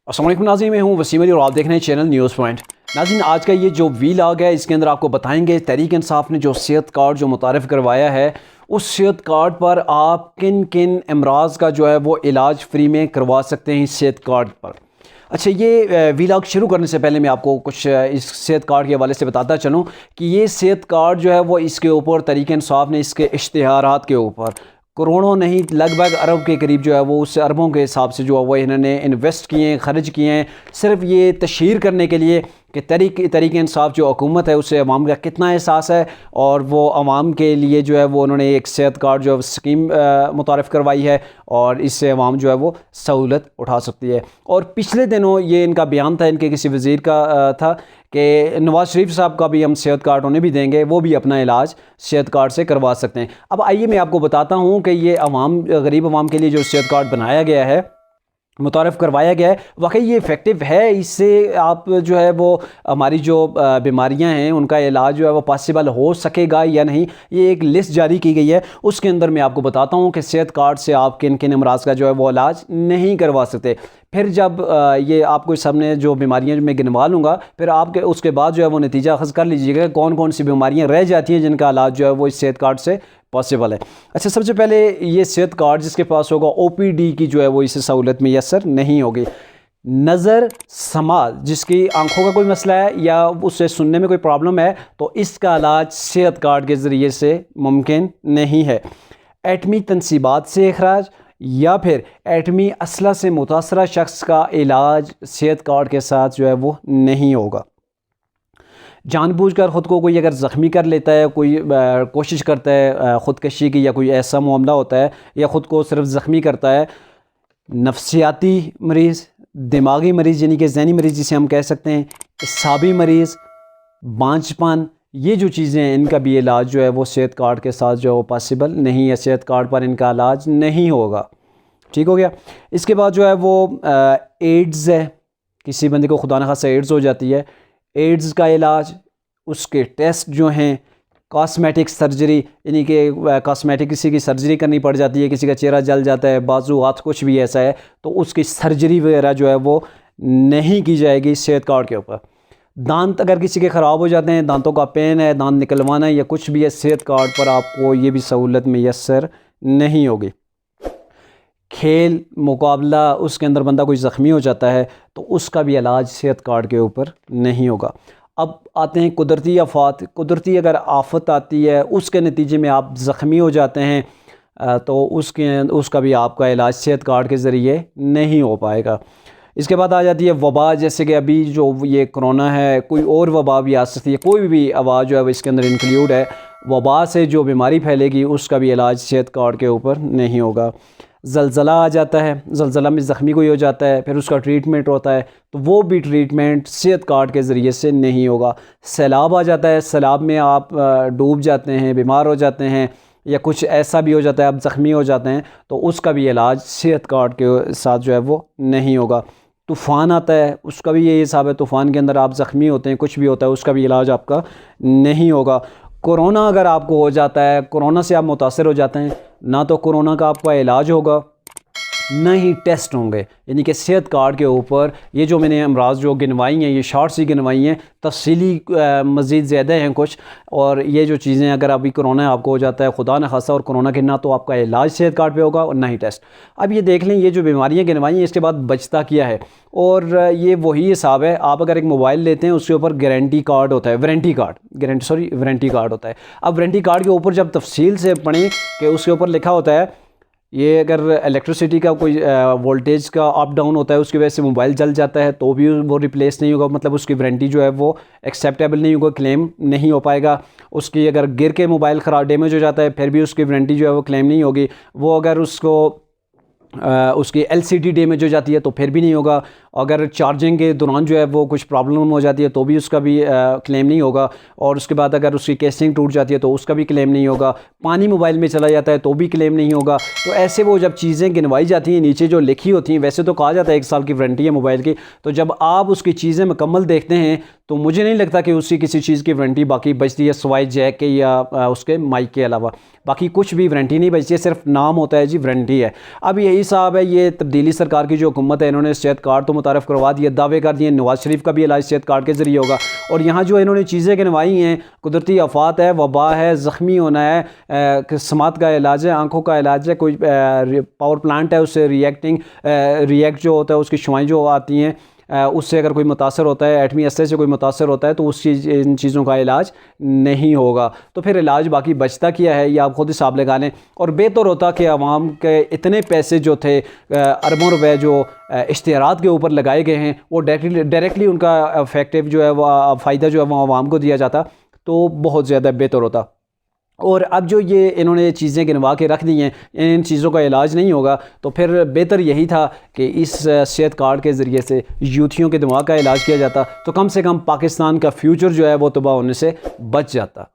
अस्सलाम वालेकुम नाज़रीन, मैं हूँ वसीम अली और आप देख रहे हैं चैनल न्यूज़ पॉइंट। नाज़रीन, आज का ये जो वीलॉग है इसके अंदर आपको बताएंगे तहरीक इंसाफ ने जो सेहत कार्ड जो मुतारिफ़ करवाया है, उस सेहत कार्ड पर आप किन किन अमराज का जो है वो इलाज फ्री में करवा सकते हैं इस सेहत कार्ड पर। अच्छा, ये वीलॉग शुरू करने से पहले मैं आपको कुछ इस सेहत कार्ड के हवाले से बताता चलूँ कि ये सेहत कार्ड जो है वो इसके ऊपर तहरीक इंसाफ ने इसके इश्तिहारात के ऊपर करोड़ों नहीं लगभग अरब के करीब जो है वो उससे अरबों के हिसाब से जो है वो इन्होंने इन्वेस्ट किए हैं, ख़र्च किए हैं, सिर्फ ये तशहीर करने के लिए कि तहरीक इंसाफ जो हुकूमत है उससे अवाम का कितना एहसास है और वो अवाम के लिए जो है वो उन्होंने एक सेहत कार्ड जो है स्कीम मुतारिफ़ करवाई है और इससे अवाम जो है वो सहूलत उठा सकती है। और पिछले दिनों ये इनका बयान था, इनके किसी वज़ीर का था कि नवाज़ शरीफ साहब का भी हम सेहत कार्ड उन्हें भी देंगे, वो भी अपना इलाज सेहत कार्ड से करवा सकते हैं। अब आइए मैं आपको बताता हूँ कि ये गरीब अवाम के लिए जो सेहत कार्ड बनाया गया है, मुतारफ़ करवाया गया है, वाकई ये इफ़ेक्टिव है। इससे आप जो है वो हमारी जो बीमारियां हैं उनका इलाज जो है वो पॉसिबल हो सकेगा या नहीं, ये एक लिस्ट जारी की गई है। उसके अंदर मैं आपको बताता हूँ कि सेहत कार्ड से आप किन किन अमराज का जो है वो इलाज नहीं करवा सकते। फिर जब ये आपको सामने जो बीमारियां मैं गिनवा लूँगा, फिर आपके उसके बाद जो है वो नतीजा अखज़ कर लीजिएगा कौन कौन सी बीमारियां रह जाती हैं जिनका इलाज जो है वो इस सेहत कार्ड से पॉसिबल है। अच्छा, सबसे पहले ये सेहत कार्ड जिसके पास होगा ओपीडी की जो है वो इसे सहूलत मैसर नहीं होगी। नज़र समाज जिसकी आंखों का कोई मसला है या उससे सुनने में कोई प्रॉब्लम है तो इसका इलाज सेहत कार्ड के ज़रिए से मुमकिन नहीं है। एटमी तनसीबात से अखराज या फिर एटमी असला से मुतासरा शख्स का इलाज सेहत कार्ड के साथ जो है वो नहीं होगा। जानबूझकर ख़ुद को कोई अगर ज़ख्मी कर लेता है, कोई कोशिश करता है ख़ुदकशी की या कोई ऐसा मामला होता है या ख़ुद को सिर्फ ज़ख्मी करता है, नफ्सियाती मरीज़, दिमागी मरीज़ यानी कि जहनी मरीज़ जिसे हम कह सकते हैं, इसाबी मरीज़, बांझपन, ये जो चीज़ें हैं इनका भी इलाज जो है वो सेहत कार्ड के साथ जो है वो पॉसिबल नहीं है, सेहत कार्ड पर इनका इलाज नहीं होगा। ठीक हो गया। इसके बाद जो है वो एड्स है, किसी बंदे को खुदा न खासा एड्स हो जाती है, एड्स का इलाज, उसके टेस्ट जो हैं, कॉस्मेटिक सर्जरी यानी कि कॉस्मेटिक किसी की सर्जरी करनी पड़ जाती है, किसी का चेहरा जल जाता है, बाजू हाथ कुछ भी ऐसा है तो उसकी सर्जरी वगैरह जो है वो नहीं की जाएगी सेहत कार्ड के ऊपर। दांत अगर किसी के ख़राब हो जाते हैं, दांतों का पेन है, दांत निकलवाना है या कुछ भी है, सेहत कार्ड पर आपको ये भी सहूलत मैसर नहीं होगी। खेल मुकाबला उसके अंदर बंदा कोई ज़ख्मी हो जाता है तो उसका भी इलाज सेहत कार्ड के ऊपर नहीं होगा। अब आते हैं कुदरती आफात। कुदरती अगर आफत आती है उसके नतीजे में आप ज़ख्मी हो जाते हैं तो उसका भी आपका इलाज सेहत कार्ड के ज़रिए नहीं हो पाएगा। इसके बाद आ जाती है वबा, जैसे कि अभी जो ये कोरोना है, कोई और वबा भी आ सकती है, कोई भी आवाज़ जो है इसके अंदर इंक्लूड है। वबा से जो बीमारी फैलेगी उसका भी इलाज सेहत कार्ड के ऊपर नहीं होगा। ज़लज़ला आ जाता है, ज़लज़ला में ज़ख्मी कोई हो जाता है, फिर उसका ट्रीटमेंट होता है तो वो भी ट्रीटमेंट सेहत कार्ड के ज़रिए से नहीं होगा। सैलाब आ जाता है, सैलाब में आप डूब जाते हैं, बीमार हो जाते हैं या कुछ ऐसा भी हो जाता है, आप ज़ख्मी हो जाते हैं तो उसका भी इलाज सेहत कार्ड के साथ जो है वो नहीं होगा। तूफ़ान आता है, उसका भी यही हिसाब है, तूफ़ान के अंदर आप ज़ख्मी होते हैं, कुछ भी होता है, उसका भी इलाज आपका नहीं होगा। कोरोना अगर आपको हो जाता है, कोरोना से आप मुतासर हो जाते हैं, ना तो कोरोना का आपका इलाज होगा ना ही टेस्ट होंगे, यानी कि सेहत कार्ड के ऊपर ये जो मैंने अमराज जो गिनवाई हैं, ये शॉर्ट्स ही गिनवाई हैं, तफसीली मज़ीद ज़्यादा हैं कुछ। और ये जो चीज़ें अगर अभी कोरोना आपको हो जाता है खुदा न खासा और कोरोना के ना तो आपका इलाज सेहत कार्ड पे होगा और ना ही टेस्ट। अब ये देख लें, ये जो बीमारियां गिनवाई हैं इसके बाद बचता किया है और ये वही हिसाब है। आप अगर एक मोबाइल लेते हैं उसके ऊपर गारंटी कार्ड होता है, वारंटी कार्ड होता है। अब वारंटी कार्ड के ऊपर जब तफसील से पढ़ें कि उसके ऊपर लिखा होता है ये अगर इलेक्ट्रिसिटी का कोई वोल्टेज का अप डाउन होता है उसकी वजह से मोबाइल जल जाता है तो भी वो रिप्लेस नहीं होगा, मतलब उसकी वारंटी जो है वो एक्सेप्टेबल नहीं होगा, क्लेम नहीं हो पाएगा। उसकी अगर गिर के मोबाइल ख़राब डैमेज हो जाता है फिर भी उसकी वारंटी जो है वो क्लेम नहीं होगी। वो अगर उसकी एलसीडी डैमेज हो जाती है तो फिर भी नहीं होगा। अगर चार्जिंग के दौरान जो है वो कुछ प्रॉब्लम हो जाती है तो भी उसका भी क्लेम नहीं होगा। और उसके बाद अगर उसकी केसिंग टूट जाती है तो उसका भी क्लेम नहीं होगा। पानी मोबाइल में चला जाता है तो भी क्लेम नहीं होगा। तो ऐसे वो जब चीज़ें गिनवाई जाती हैं नीचे जो लिखी होती हैं, वैसे तो कहा जाता है 1 साल की वारंटी है मोबाइल की, तो जब आप उसकी चीज़ें मुकम्मल देखते हैं तो मुझे नहीं लगता कि उसकी किसी चीज़ की वारंटी बाकी बचती है सिवाय जैक के या उसके माइक के अलावा। बाकी कुछ भी वारंटी नहीं बचती है, सिर्फ नाम होता है जी वारंटी है। अब यही साहब है, ये तब्दीली सरकार की जो हुकूमत है, इन्होंने सेहत कार्ड तो मुतारफ़ करवा दिए, दावे कर दिए नवाज शरीफ का भी इलाज सेहत कार्ड के ज़रिए होगा। और यहाँ जो इन्होंने चीज़ें गिनवाई हैं, कुदरती आफात है, वबा है, ज़ख्मी होना है, समात का इलाज है, आँखों का इलाज है, कोई पावर प्लांट है उससे रिएक्ट जो होता है, उसकी शुआएँ जो आती हैं उससे अगर कोई मुतासर होता है, एटमी असर से कोई मुतासर होता है, तो इन चीज़ों का इलाज नहीं होगा। तो फिर इलाज बाकी बचता क्या है, ये आप खुद हिसाब लगा लें। और बेहतर होता कि आवाम के इतने पैसे जो थे, अरबों रुपए जो इश्तिहारात के ऊपर लगाए गए हैं, वो डायरेक्टली उनका इफेक्टिव जो है वो फ़ायदा जो है वो आवाम को दिया जाता, तो बहुत ज़्यादा बेहतर होता। और अब जो ये इन्होंने चीज़ें गिनवा के रख दी हैं, इन चीज़ों का इलाज नहीं होगा, तो फिर बेहतर यही था कि इस सेहत कार्ड के ज़रिए से यूथियों के दिमाग का इलाज किया जाता, तो कम से कम पाकिस्तान का फ्यूचर जो है वो तबाह होने से बच जाता।